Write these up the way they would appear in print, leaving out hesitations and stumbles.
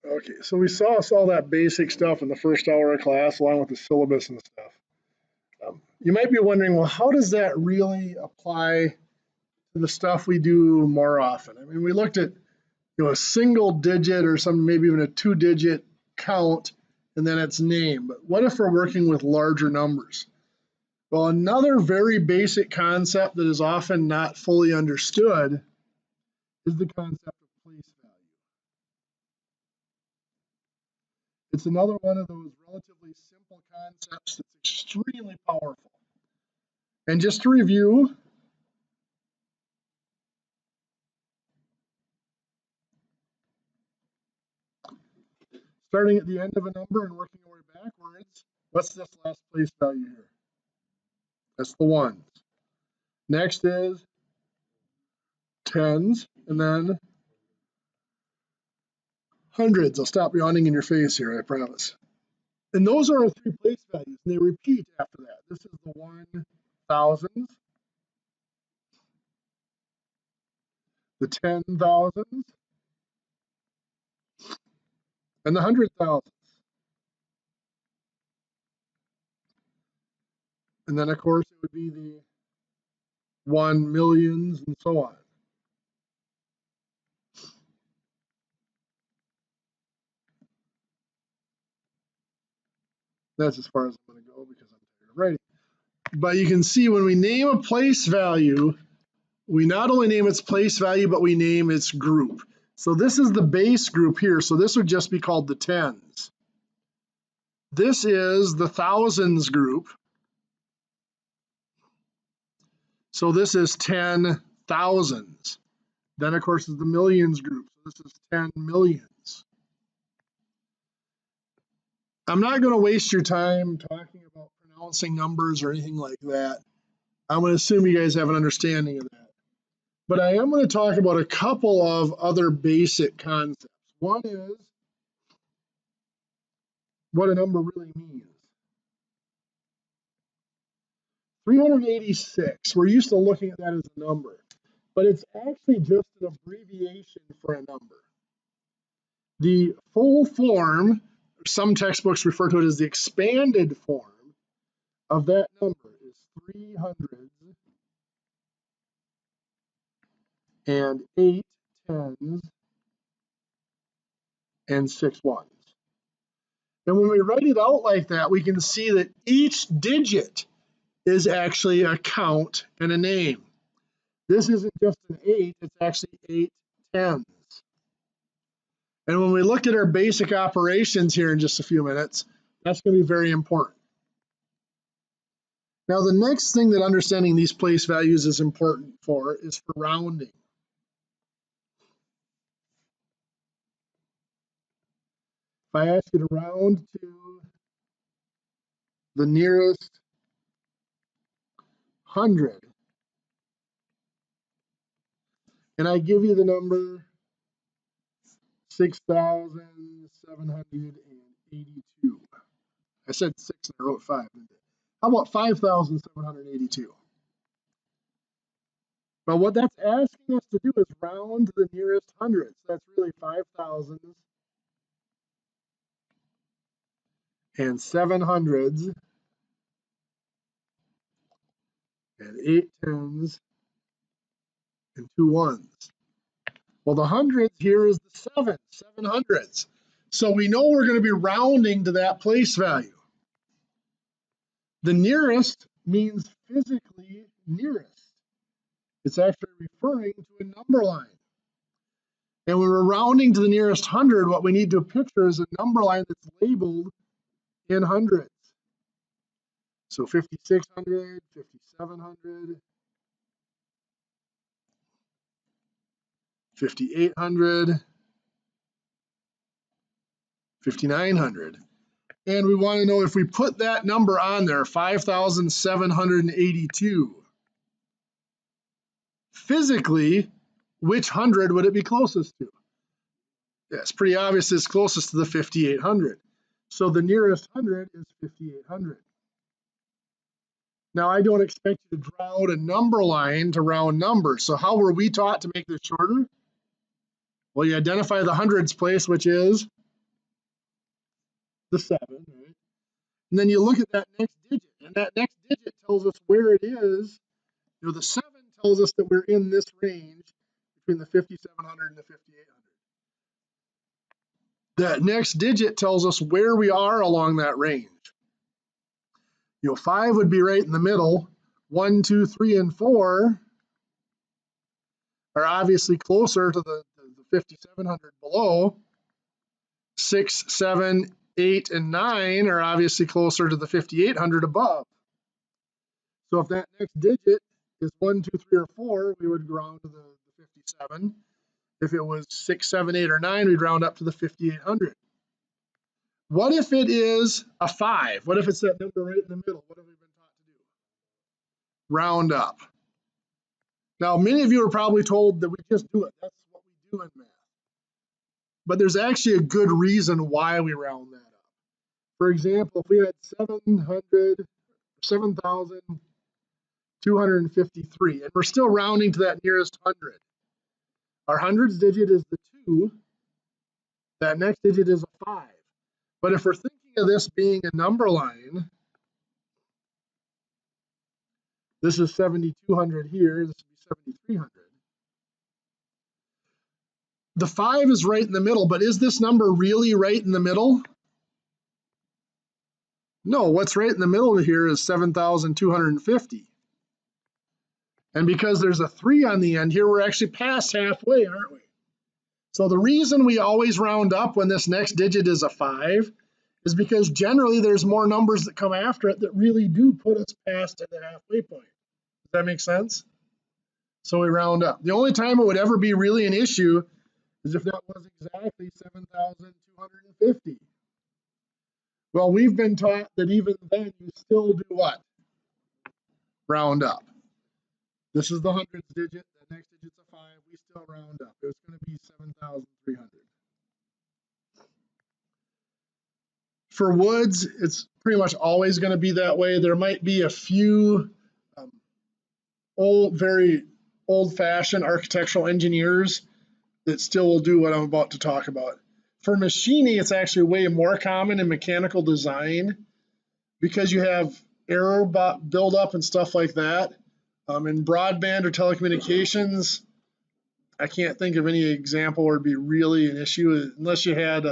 Okay, so we saw all that basic stuff in the first hour of class along with the syllabus and stuff. You might be wondering, well, how does that really apply to the stuff we do more often? I mean, we looked at a single digit or some maybe even a 2-digit count and then its name. But what if we're working with larger numbers? Well, another very basic concept that is often not fully understood is the concept of place value. It's another one of those relatively simple concepts that's extremely powerful. And just to review, starting at the end of a number and working our way backwards, what's this last place value here? That's the ones. Next is tens, and then hundreds. I'll stop yawning in your face here, I promise. And those are our 3 place values, and they repeat after that. This is the 1,000s, the 10,000s, and the 100,000s. And then, of course, it would be the 1 millions and so on. That's as far as I'm going to go because I'm tired of writing. But you can see when we name a place value, we not only name its place value, but we name its group. So this is the base group here. So this would just be called the tens. This is the thousands group. So this is 10,000s. Then, of course, is the millions group. So this is 10 millions. I'm not going to waste your time talking about pronouncing numbers or anything like that. I'm going to assume you guys have an understanding of that. But I am going to talk about a couple of other basic concepts. One is what a number really means. 386, we're used to looking at that as a number, but it's actually just an abbreviation for a number. The full form, some textbooks refer to it as the expanded form of that number is 300 and 8 tens and 6 ones. And when we write it out like that, we can see that each digit is actually a count and a name. This isn't just an 8, it's actually 8 tens. And when we look at our basic operations here in just a few minutes, that's going to be very important. Now, the next thing that understanding these place values is important for is for rounding. If I ask you to round to the nearest 100, and I give you the number 6,782. I said 6 and I wrote 5. How about 5,782? Well, what that's asking us to do is round to the nearest hundreds. That's really 5,000s and 700s and 8 tens and 2 ones. Well, the hundreds here is the 700s. So we know we're going to be rounding to that place value. The nearest means physically nearest. It's actually referring to a number line. And when we're rounding to the nearest 100, what we need to picture is a number line that's labeled in hundreds. So 5,600, 5,700, 5,800, 5,900. And we want to know if we put that number on there, 5,782, physically, which 100 would it be closest to? Yeah, it's pretty obvious it's closest to the 5,800. So the nearest 100 is 5,800. Now, I don't expect you to draw out a number line to round numbers. So how were we taught to make this shorter? Well, you identify the hundreds place, which is the 7, right? And then you look at that next digit, and that next digit tells us where it is. You know, the 7 tells us that we're in this range between the 5,700 and the 5,800. That next digit tells us where we are along that range. You know, 5 would be right in the middle. 1, 2, 3, and 4 are obviously closer to the 5,700 below. 6, 7, 8, and 9 are obviously closer to the 5,800 above. So if that next digit is 1, 2, 3, or 4, we would round to the 57. If it was 6, 7, 8, or 9, we'd round up to the 5,800. What if it is a 5? What if it's that number right in the middle? What have we been taught to do? Round up. Now, many of you are probably told that we just do it. That's what we do in math. But there's actually a good reason why we round that up. For example, if we had 7,253, and we're still rounding to that nearest 100. Our hundreds digit is the 2. That next digit is a 5. But if we're thinking of this being a number line, this is 7,200 here, this would be 7,300. The 5 is right in the middle, but is this number really right in the middle? No, what's right in the middle here is 7,250. And because there's a 3 on the end here, we're actually past halfway, aren't we? So the reason we always round up when this next digit is a 5 is because generally there's more numbers that come after it that really do put us past the halfway point. Does that make sense? So we round up. The only time it would ever be really an issue is if that was exactly 7,250. Well, we've been taught that even then you still do what? Round up. This is the hundreds digit, the next digit's a 5, we still round up. It's going to be 7,300. For woods, it's pretty much always going to be that way. There might be a few very old-fashioned architectural engineers that still will do what I'm about to talk about. For machining, it's actually way more common in mechanical design because you have error buildup and stuff like that. In broadband or telecommunications, I can't think of any example where it'd be really an issue unless you had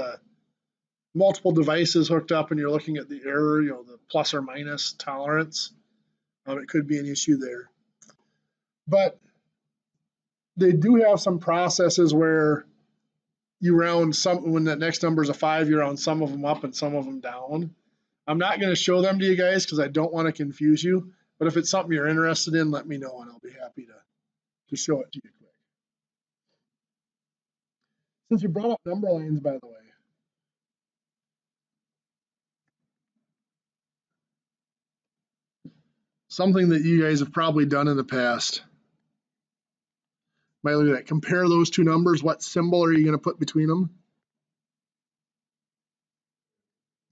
multiple devices hooked up and you're looking at the error, you know, the plus or minus tolerance. It could be an issue there. But they do have some processes where you round some, when that next number is a 5, you round some of them up and some of them down. I'm not going to show them to you guys because I don't want to confuse you. But if it's something you're interested in, let me know and I'll be happy to show it to you quick. Since you brought up number lines, by the way, something that you guys have probably done in the past. Might look at that. Compare those two numbers. What symbol are you going to put between them?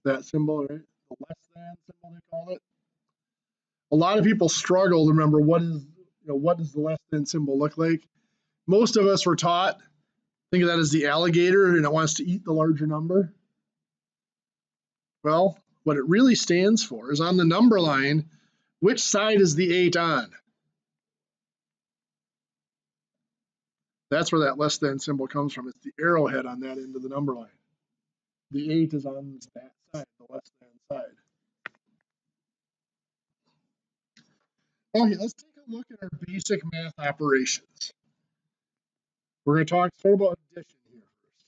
That symbol, right? The less than symbol, they call it. A lot of people struggle to remember what does the less than symbol look like. Most of us were taught, think of that as the alligator and it wants to eat the larger number. Well, what it really stands for is on the number line, which side is the 8 on? That's where that less than symbol comes from. It's the arrowhead on that end of the number line. The 8 is on that side, the less than side. Okay, let's take a look at our basic math operations. We're going to talk about addition here first.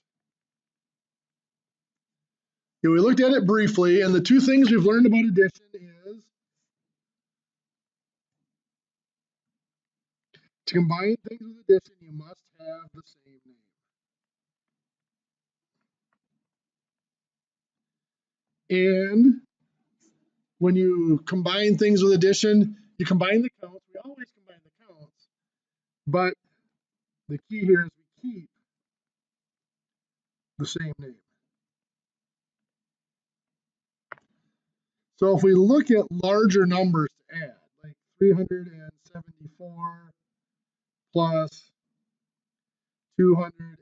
Okay, we looked at it briefly, and the two things we've learned about addition is to combine things with addition, you must have the same name. And when you combine things with addition, you combine the counts. We always combine the counts, but the key here is we keep the same name. So if we look at larger numbers to add, like 374 plus 223.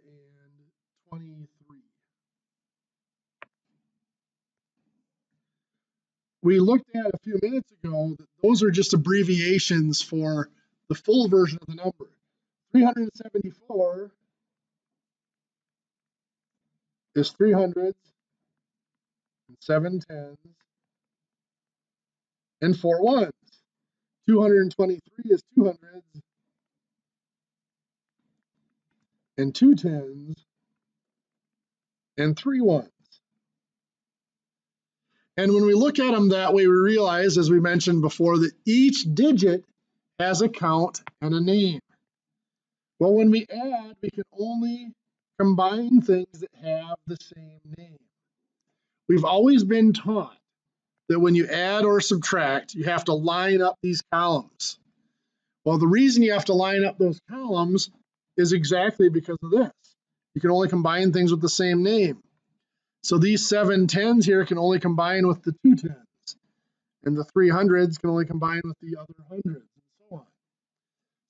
we looked at a few minutes ago that those are just abbreviations for the full version of the number. 374 is 300s and 7 tens and 4 ones. 223 is 200s and 2 tens and 3 ones. And when we look at them that way, we realize, as we mentioned before, that each digit has a count and a name. Well, when we add, we can only combine things that have the same name. We've always been taught that when you add or subtract, you have to line up these columns. Well, the reason you have to line up those columns is exactly because of this. You can only combine things with the same name. So these 7 tens here can only combine with the 2 tens, and the 300s can only combine with the other hundreds, and so on.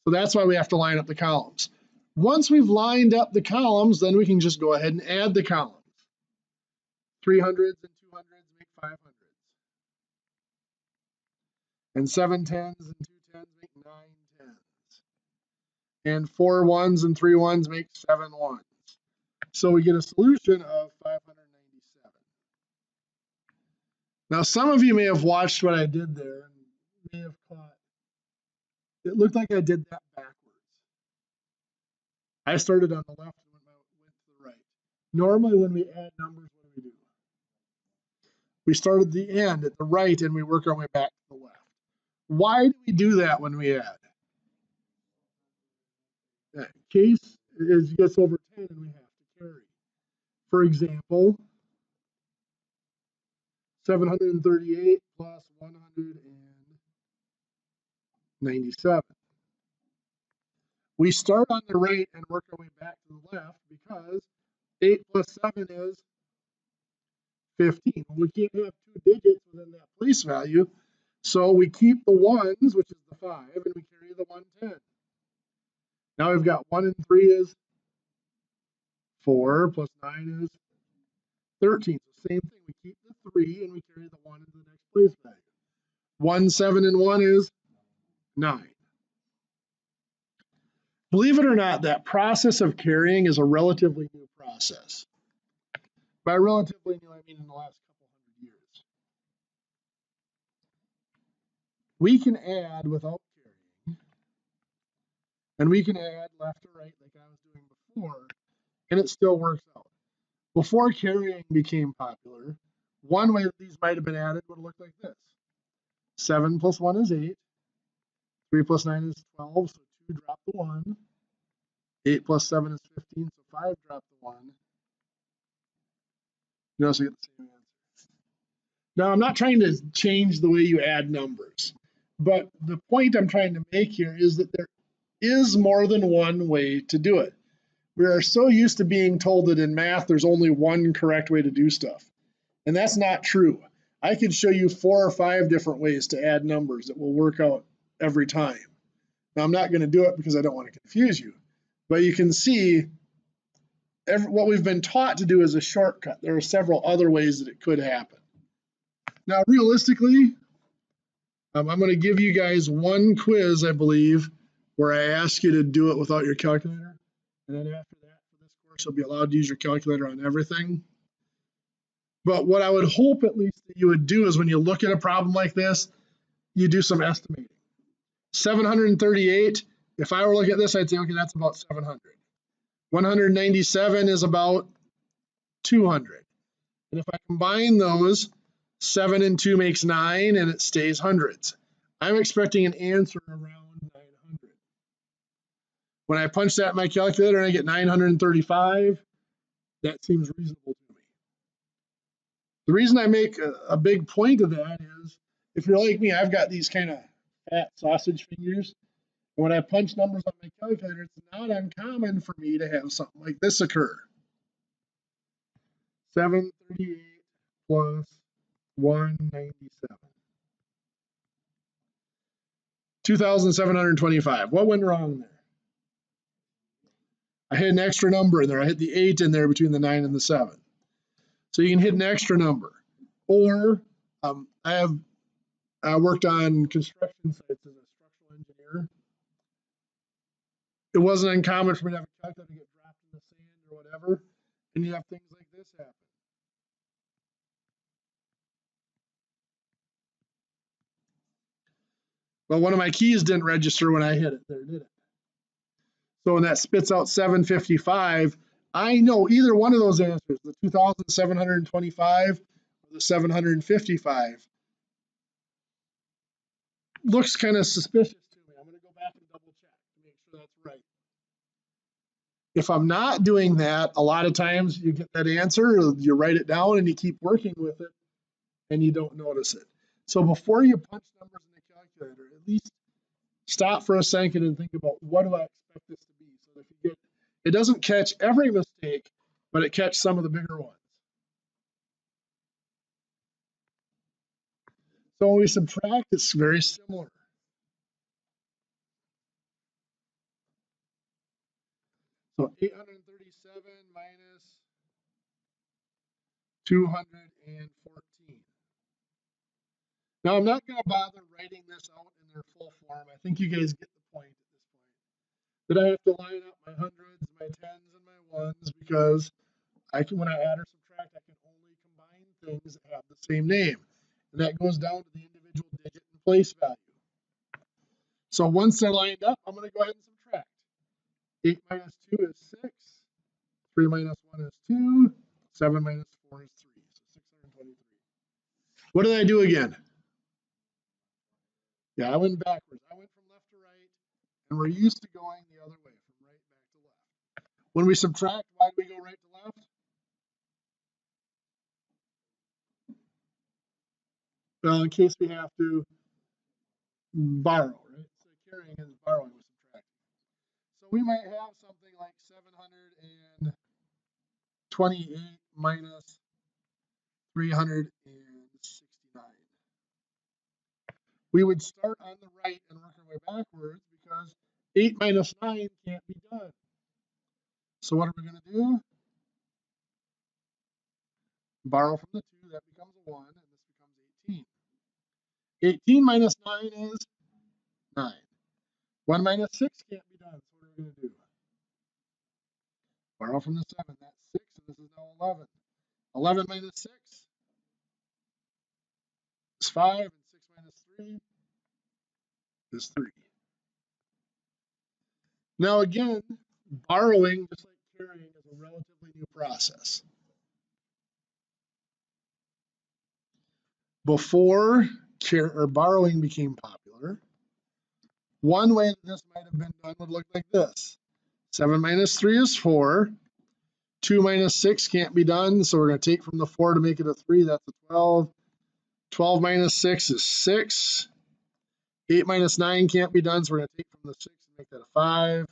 So that's why we have to line up the columns. Once we've lined up the columns, then we can just go ahead and add the columns. 300s and 200s make 500s. And 7 tens and 2 tens make 9 tens. And 4 ones and 3 ones make 7 ones. So we get a solution of 597. Now, some of you may have watched what I did there and may have caught, it looked like I did that backwards. I started on the left and went to the right. Normally, when we add numbers, what do? We start at the end, at the right, and we work our way back to the left. Why do we do that when we add? In case it gets over 10 and we have to carry. For example, 738 plus 197. We start on the right and work our way back to the left because 8 plus 7 is 15. We can't have 2 digits within that place value, so we keep the ones, which is the 5, and we carry the 110. Now we've got 1 and 3 is 4, plus 9 is 13. So same thing, we keep the 3 and we carry the 1 into the next place value. 1, 7, and 1 is 9. Believe it or not, that process of carrying is a relatively new process. By relatively new, I mean in the last couple hundred years. We can add without carrying, and we can add left or right like I was doing before, and it still works out. Before carrying became popular, one way that these might have been added would look like this. 7 plus 1 is 8. 3 plus 9 is 12, so 2 drop the 1. 8 plus 7 is 15, so 5 drop the 1. You also get the same answer. Now, I'm not trying to change the way you add numbers, but the point I'm trying to make here is that there is more than one way to do it. We are so used to being told that in math there's only one correct way to do stuff, and that's not true. I could show you 4 or 5 different ways to add numbers that will work out every time. Now, I'm not going to do it because I don't want to confuse you, but you can see what we've been taught to do is a shortcut. There are several other ways that it could happen. Now, realistically, I'm going to give you guys one quiz, I believe, where I ask you to do it without your calculator. And then after that, for this course, you'll be allowed to use your calculator on everything. But what I would hope at least that you would do is when you look at a problem like this, you do some estimating. 738, if I were looking at this, I'd say, okay, that's about 700. 197 is about 200. And if I combine those, 7 and 2 makes 9, and it stays hundreds. I'm expecting an answer around 900. When I punch that in my calculator and I get 935, that seems reasonable to me. The reason I make a big point of that is, if you're like me, I've got these kind of fat sausage fingers. And when I punch numbers on my calculator, it's not uncommon for me to have something like this occur. 738 plus 197. 2,725. What went wrong there? I hit an extra number in there. I hit the 8 in there between the 9 and the 7. So you can hit an extra number. Or I worked on construction sites as a structural engineer. It wasn't uncommon for me to have a calculator get dropped in the sand or whatever, and you have things like this happen. Well, one of my keys didn't register when I hit it there, did it? So when that spits out 755, I know either one of those answers, the 2,725 or the 755, looks kind of suspicious to me. I'm going to go back and double check to make sure that's right. If I'm not doing that, a lot of times you get that answer, you write it down and you keep working with it and you don't notice it. So before you punch numbers in the calculator, at least stop for a second and think about, what do I expect this to be? So that if you get, it doesn't catch every mistake, but it catches some of the bigger ones. So when we subtract, it's very similar. So 837 minus 214. Now I'm not going to bother writing this out in their full form. I think you guys get the point at this point. That I have to line up my hundreds, my tens, and my ones, because when I add or subtract, I can only combine things that have the same name. And that goes down to the individual digit and place value. So once they're lined up, I'm going to go ahead and subtract. 8 minus 2 is 6. 3 minus 1 is 2. 7 minus 4 is 3. So 623. What did I do again? Yeah, I went backwards. I went from left to right, and we're used to going the other way, from right back to left. When we subtract, why do we go right to left? Well, in case we have to borrow, right? So carrying is borrowing with subtracting. So we might have something like 728 minus 369. We would start on the right and work our way backwards because 8 minus 9 can't be done. So what are we going to do? Borrow from the 2, that becomes a 1, and this becomes 18. 18 minus 9 is 9. 1 minus 6 can't be done, so what are we going to do? Borrow from the 7, that's 6, and this is now 11. 11 minus 6 is 5, and 6 minus 3 is 3. Now again, borrowing, just like carrying, is a relatively new process. Before borrowing became popular, one way that this might have been done would look like this. 7 minus 3 is 4. 2 minus 6 can't be done, so we're going to take from the 4 to make it a 3. That's a 12. 12 minus 6 is 6. 8 minus 9 can't be done, so we're going to take from the 6 and make that a 5.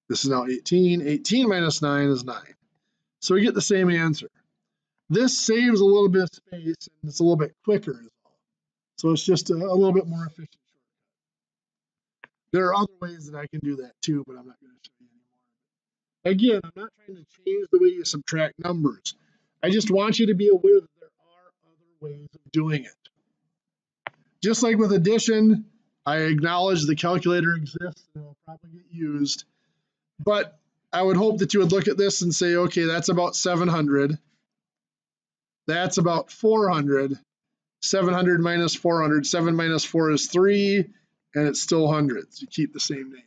This is now 18. 18 minus 9 is 9. So we get the same answer. This saves a little bit of space, and it's a little bit quicker as well. So it's just a little bit more efficient. There are other ways that I can do that too, but I'm not going to show you anymore. Again, I'm not trying to change the way you subtract numbers. I just want you to be aware that there are other ways of doing it. Just like with addition, I acknowledge the calculator exists and it will probably get used. But I would hope that you would look at this and say, okay, that's about 700. That's about 400. 700 minus 400. 7 minus 4 is 3, and it's still hundreds. You keep the same name.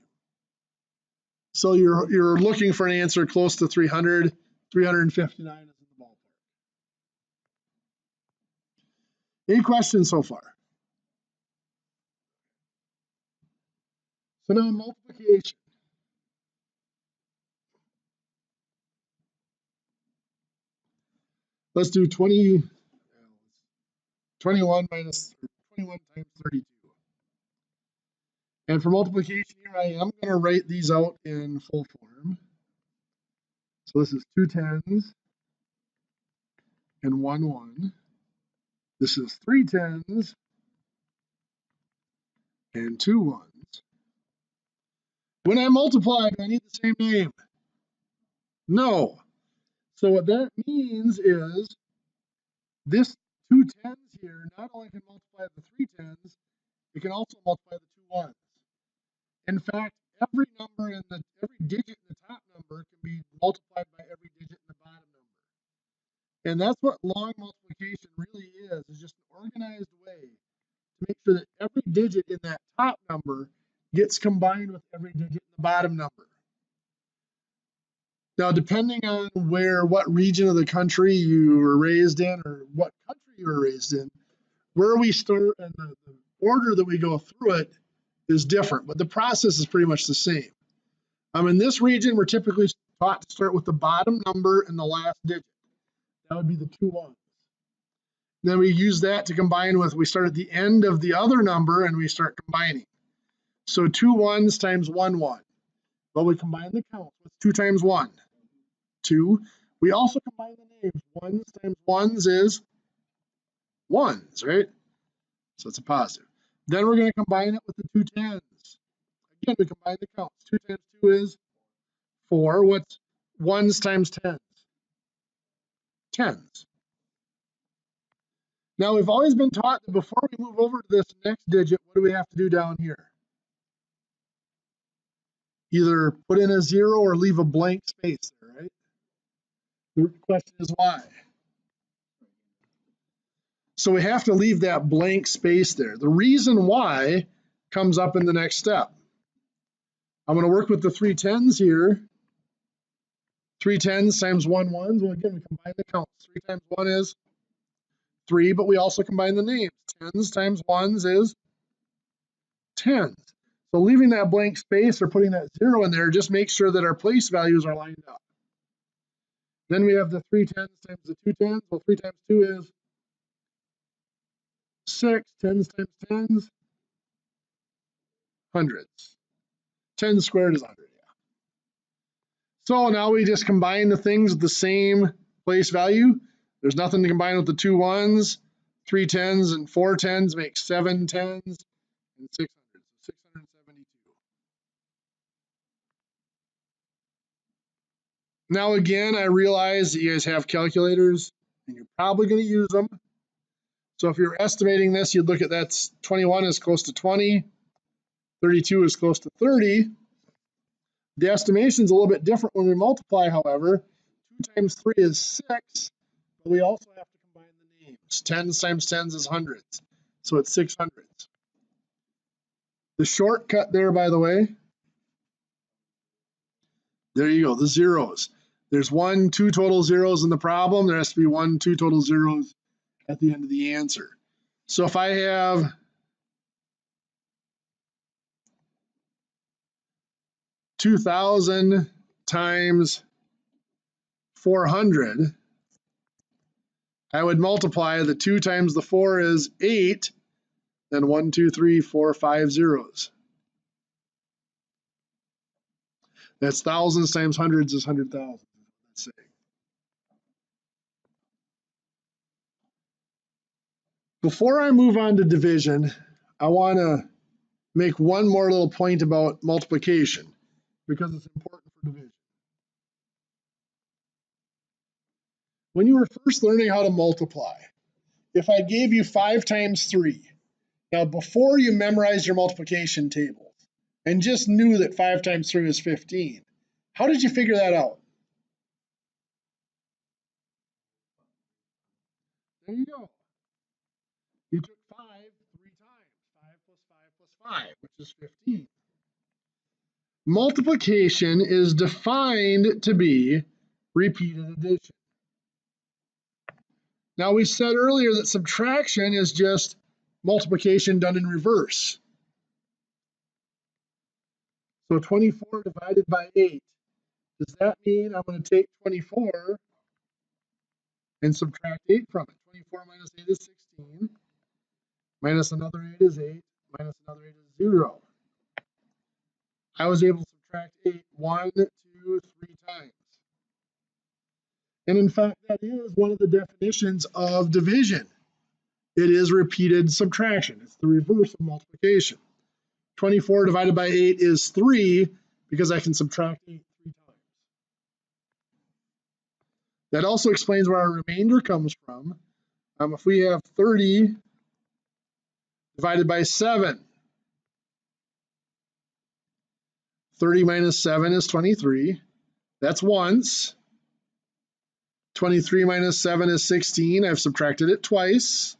So you're looking for an answer close to 300. 359 is in the ballpark. Any questions so far? So now multiplication. Let's do 21 times 32. And for multiplication here, I am going to write these out in full form. So this is 2 tens and 1 1. This is 3 tens and 2 ones. When I multiply, do I need the same name? No. So what that means is this 2 10s here not only can multiply the 3 10s, it can also multiply the 2 1s. In fact, every digit in the top number can be multiplied by every digit in the bottom number. And that's what long multiplication really is just an organized way to make sure that every digit in that top number gets combined with every digit in the bottom number. Now, depending on what region of the country you were raised in or what country you were raised in, where we start and the order that we go through it is different, but the process is pretty much the same. In this region, we're typically taught to start with the bottom number and the last digit. That would be the 2 1s. Then we use that to combine with, we start at the end of the other number and we start combining. So 2 1s times 1 1. Well, we combine the counts. What's 2 times 1? 2. We also combine the names. 1s times 1s is 1s, right? So it's a positive. Then we're going to combine it with the 2 10s. Again, we combine the counts. 2 times 2 is 4. What's 1s times 10s? 10s. Now, we've always been taught that before we move over to this next digit, what do we have to do down here? Either put in a 0 or leave a blank space there, right? The question is why? So we have to leave that blank space there. The reason why comes up in the next step. I'm going to work with the 3 10s here. 3 10s times 1 1s. Well, again, we combine the counts. 3 times 1 is 3, but we also combine the names. 10s times 1s is 10s. So leaving that blank space or putting that 0 in there just makes sure that our place values are lined up. Then we have the 3 10s times the 2 10s. Well, 3 times 2 is 6. 10s times 10s, hundreds. 10 squared is 100, yeah. So now we just combine the things with the same place value. There's nothing to combine with the 2 1s. 3 10s and 4 10s make 7 10s and 600. So 672. Now again, I realize that you guys have calculators and you're probably going to use them. So if you're estimating this, you'd look at that's 21 is close to 20, 32 is close to 30. The estimation is a little bit different when we multiply, however. 2 times 3 is 6, but we also have to combine the names. 10s times 10s is hundreds, so it's 600s. The shortcut there, by the way, there you go, the zeros. There's 1, 2 total zeros in the problem. There has to be 1, 2 total zeros at the end of the answer. So if I have 2,000 times 400, I would multiply the 2 times the 4 is 8, then 1, 2, 3, 4, 5 zeros. That's thousands times hundreds is 100,000, let's say. Before I move on to division, I want to make one more little point about multiplication because it's important for division. When you were first learning how to multiply, if I gave you 5 times 3, now before you memorized your multiplication tables and just knew that 5 times 3 is 15, how did you figure that out? There you go. You took 5 3 times. 5 plus 5 plus 5, which is 15. Multiplication is defined to be repeated addition. Now, we said earlier that subtraction is just multiplication done in reverse. So 24 divided by 8. Does that mean I'm going to take 24 and subtract 8 from it? 24 minus 8 is 16. Minus another 8 is 8. Minus another 8 is 0. I was able to subtract 8 1, 2, 3 times. And in fact, that is one of the definitions of division. It is repeated subtraction. It's the reverse of multiplication. 24 divided by 8 is 3 because I can subtract 8 3 times. That also explains where our remainder comes from. If we have 30 divided by 7, 30 minus 7 is 23. That's once. 23 minus 7 is 16. I've subtracted it twice.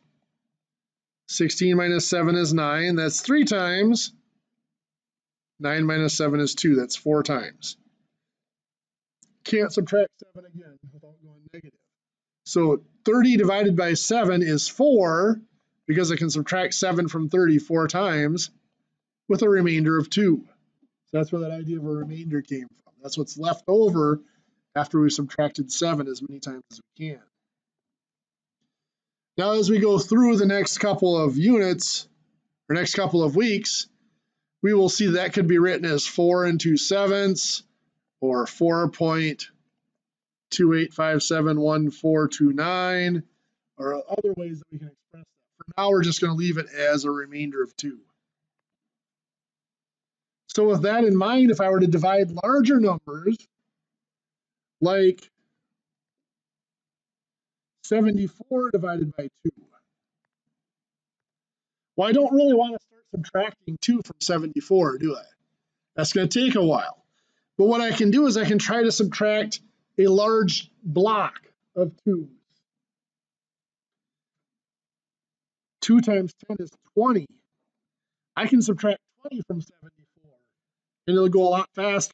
16 minus 7 is 9. That's 3 times. 9 minus 7 is 2. That's 4 times. Can't subtract 7 again without going negative. So 30 divided by 7 is 4, because I can subtract 7 from 30 4 times with a remainder of 2. So that's where that idea of a remainder came from. That's what's left over after we subtracted 7 as many times as we can. Now, as we go through the next couple of units, or next couple of weeks, we will see that could be written as 4 2/7, or 4.28571429, or other ways that we can express that. For now, we're just going to leave it as a remainder of 2. So with that in mind, if I were to divide larger numbers, like 74 divided by 2, well, I don't really want to start subtracting 2 from 74, do I? That's going to take a while. But what I can do is I can try to subtract a large block of 2s. 2 times 10 is 20. I can subtract 20 from 74, and it'll go a lot faster.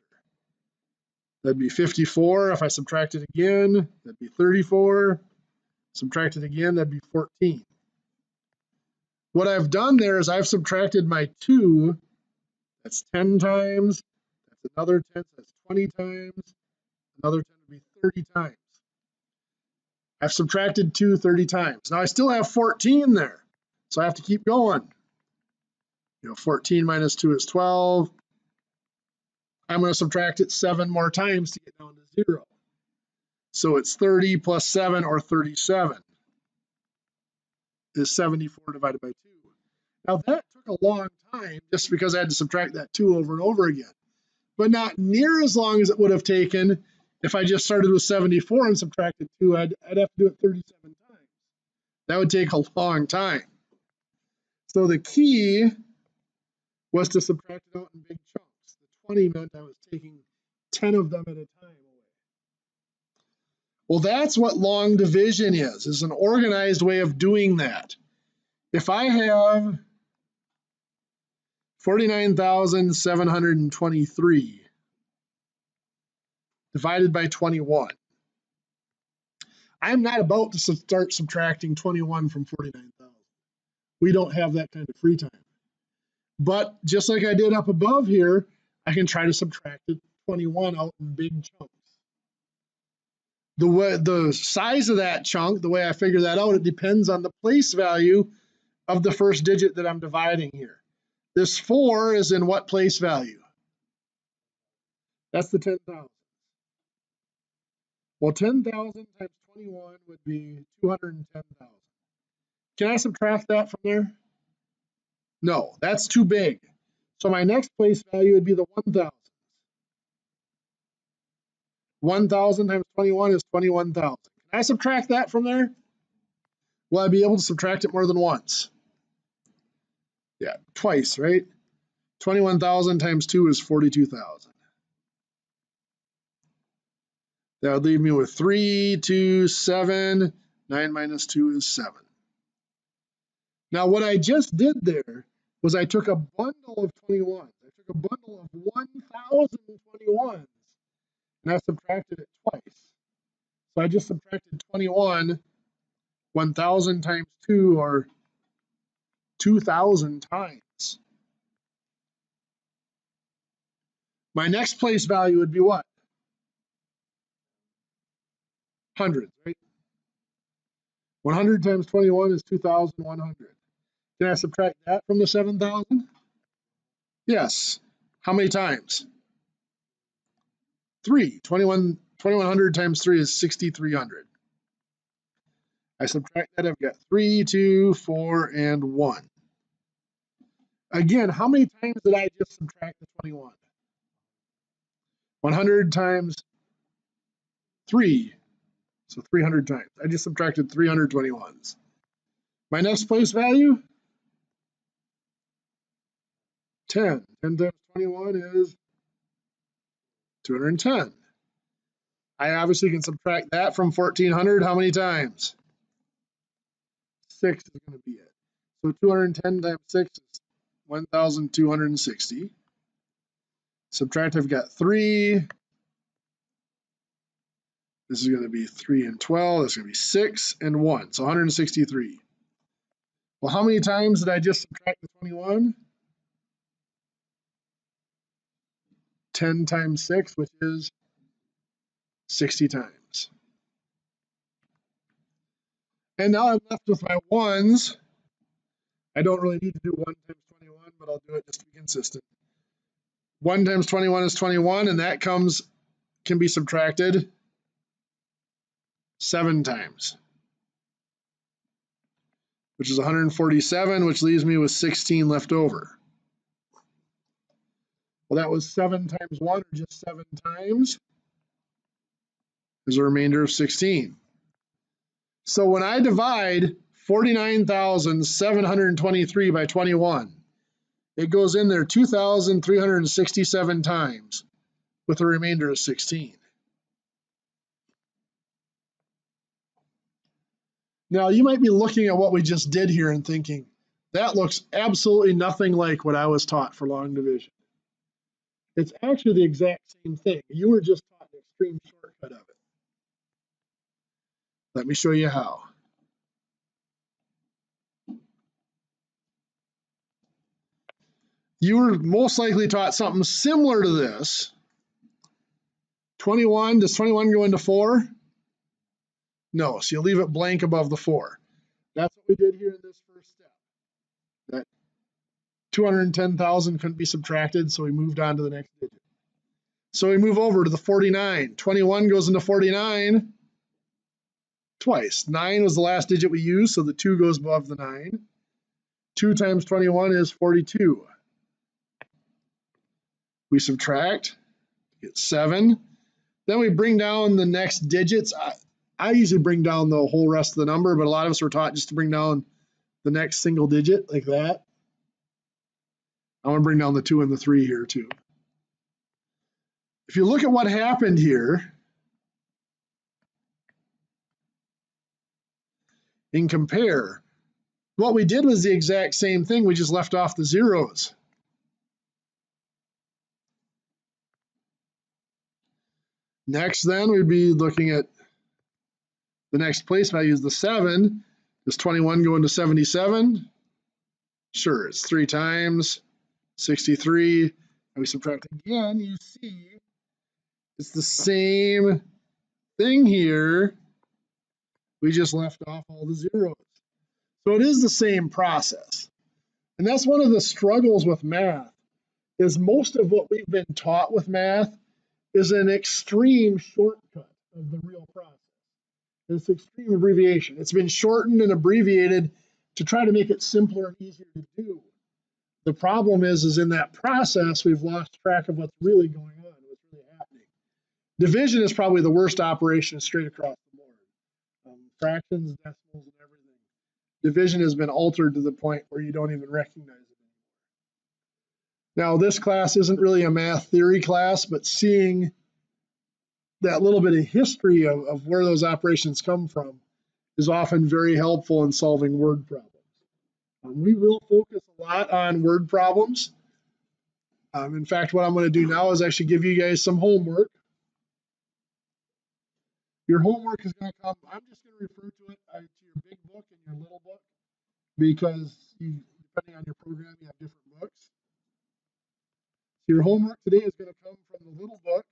That'd be 54. If I subtract it again, that'd be 34. Subtract it again, that'd be 14. What I've done there is I've subtracted my 2. That's 10 times. That's another 10. That's 20 times. Another 10 would be 30 times. I've subtracted 2 30 times. Now I still have 14 there, so I have to keep going. 14 minus 2 is 12. I'm going to subtract it 7 more times to get down to 0. So it's 30 plus 7, or 37, is 74 divided by 2. Now that took a long time just because I had to subtract that 2 over and over again, but not near as long as it would have taken if I just started with 74 and subtracted 2. I'd have to do it 37 times. That would take a long time. So the key was to subtract it out in big chunks. The 20 meant I was taking 10 of them at a time away. Well, that's what long division is an organized way of doing that. If I have 49,723 divided by 21, I'm not about to start subtracting 21 from 49,000. We don't have that kind of free time. But just like I did up above here, I can try to subtract 21 out in big chunks. The size of that chunk, the way I figure that out, it depends on the place value of the first digit that I'm dividing here. This 4 is in what place value? That's the 10,000. Well, 10,000 times 21 would be 210,000. Can I subtract that from there? No, that's too big. So my next place value would be the 1,000. 1,000 times 21 is 21,000. Can I subtract that from there? Will I be able to subtract it more than once? Yeah, twice, right? 21,000 times 2 is 42,000. That would leave me with 3, 2, 7. 9 minus 2 is 7. Now, what I just did there was I took a bundle of 21s. I took a bundle of 1,021s, and I subtracted it twice. So I just subtracted 21, 1,000 times 2, or 2,000 times. My next place value would be what? Hundreds, right? 100 times 21 is 2,100. Can I subtract that from the 7,000? Yes. How many times? 3. 2,100 times 3 is 6,300. I subtract that, I've got 3, 2, 4, and 1. Again, how many times did I just subtract the 21? 100 times 3, So 300 times. I just subtracted 321s. My next place value, 10. 10 times 21 is 210. I obviously can subtract that from 1400 how many times? 6 is going to be it. So 210 times 6 is 1,260. Subtract, I've got 3. This is going to be 3 and 12. This is going to be 6 and 1. So 163. Well, how many times did I just subtract the 21? 10 times 6, which is 60 times. And now I'm left with my ones. I don't really need to do 1 times 21, but I'll do it just to be consistent. 1 times 21 is 21, and that can be subtracted 7 times, which is 147, which leaves me with 16 left over. Well, that was 7 times 1, or just 7 times. There's a remainder of 16. So when I divide 49,723 by 21, it goes in there 2,367 times with a remainder of 16. Now, you might be looking at what we just did here and thinking, that looks absolutely nothing like what I was taught for long division. It's actually the exact same thing. You were just taught an extreme shortcut of it. Let me show you how. You were most likely taught something similar to this. 21, does 21 go into 4? No, so you leave it blank above the 4. That's what we did here in this first step. That 210,000 couldn't be subtracted, so we moved on to the next digit. So we move over to the 49. 21 goes into 49 twice. 9 was the last digit we used, so the 2 goes above the 9. 2 times 21 is 42. We subtract, get 7. Then we bring down the next digits. I usually bring down the whole rest of the number, but a lot of us were taught just to bring down the next single digit like that. I want to bring down the 2 and the 3 here too. If you look at what happened here, and compare, what we did was the exact same thing. We just left off the zeros. Next, then, we'd be looking at the next place value is the 7. Does 21 go into 77? Sure, it's 3 times 63. And we subtract again, you see it's the same thing here. We just left off all the zeros. So it is the same process. And that's one of the struggles with math, is most of what we've been taught with math is an extreme shortcut of the real process. It's extreme abbreviation. It's been shortened and abbreviated to try to make it simpler and easier to do. The problem is in that process, we've lost track of what's really going on, what's really happening. Division is probably the worst operation straight across the board. Fractions, decimals, and everything. Division has been altered to the point where you don't even recognize it anymore. Now, this class isn't really a math theory class, but seeing that little bit of history of where those operations come from is often very helpful in solving word problems. We will focus a lot on word problems. In fact, what I'm going to do now is actually give you guys some homework. Your homework is going to come, I'm just going to refer to it to your big book and your little book, because depending on your program, you have different books. So your homework today is going to come from the little book.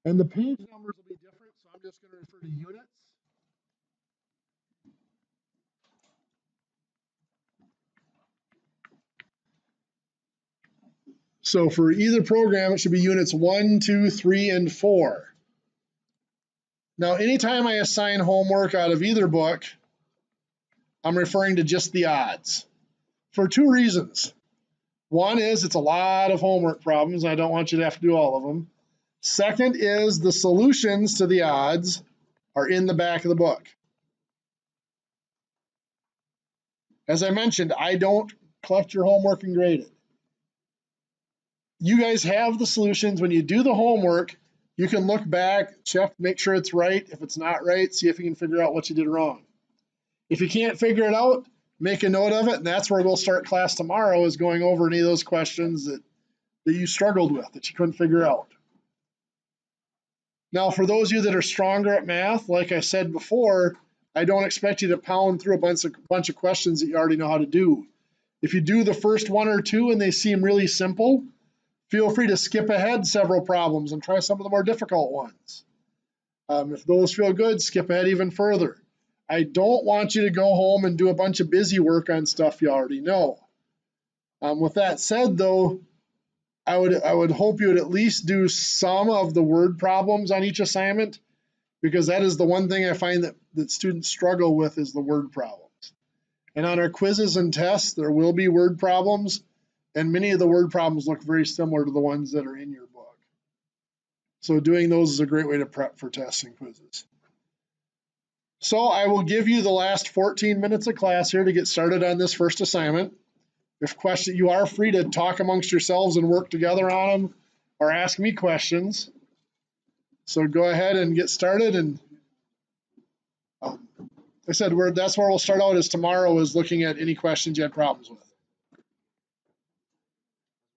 And the page numbers will be different, so I'm just going to refer to units. So for either program, it should be units 1, 2, 3, and 4. Now, anytime I assign homework out of either book, I'm referring to just the odds for 2 reasons. One is it's a lot of homework problems. I don't want you to have to do all of them. Second is the solutions to the odds are in the back of the book. As I mentioned, I don't collect your homework and grade it. You guys have the solutions. When you do the homework, you can look back, check, make sure it's right. If it's not right, see if you can figure out what you did wrong. If you can't figure it out, make a note of it, and that's where we'll start class tomorrow, is going over any of those questions that you struggled with, that you couldn't figure out. Now, for those of you that are stronger at math, like I said before, I don't expect you to pound through a bunch of questions that you already know how to do. If you do the first one or two and they seem really simple, feel free to skip ahead several problems and try some of the more difficult ones. If those feel good, skip ahead even further. I don't want you to go home and do a bunch of busy work on stuff you already know. With that said, though, I would hope you would at least do some of the word problems on each assignment, because that is the one thing I find that students struggle with, is the word problems. And on our quizzes and tests, there will be word problems, and many of the word problems look very similar to the ones that are in your book. So doing those is a great way to prep for tests and quizzes. So I will give you the last 14 minutes of class here to get started on this first assignment. If questions, you are free to talk amongst yourselves and work together on them, or ask me questions. So go ahead and get started. And like I said, that's where we'll start out, is tomorrow, is looking at any questions you had problems with.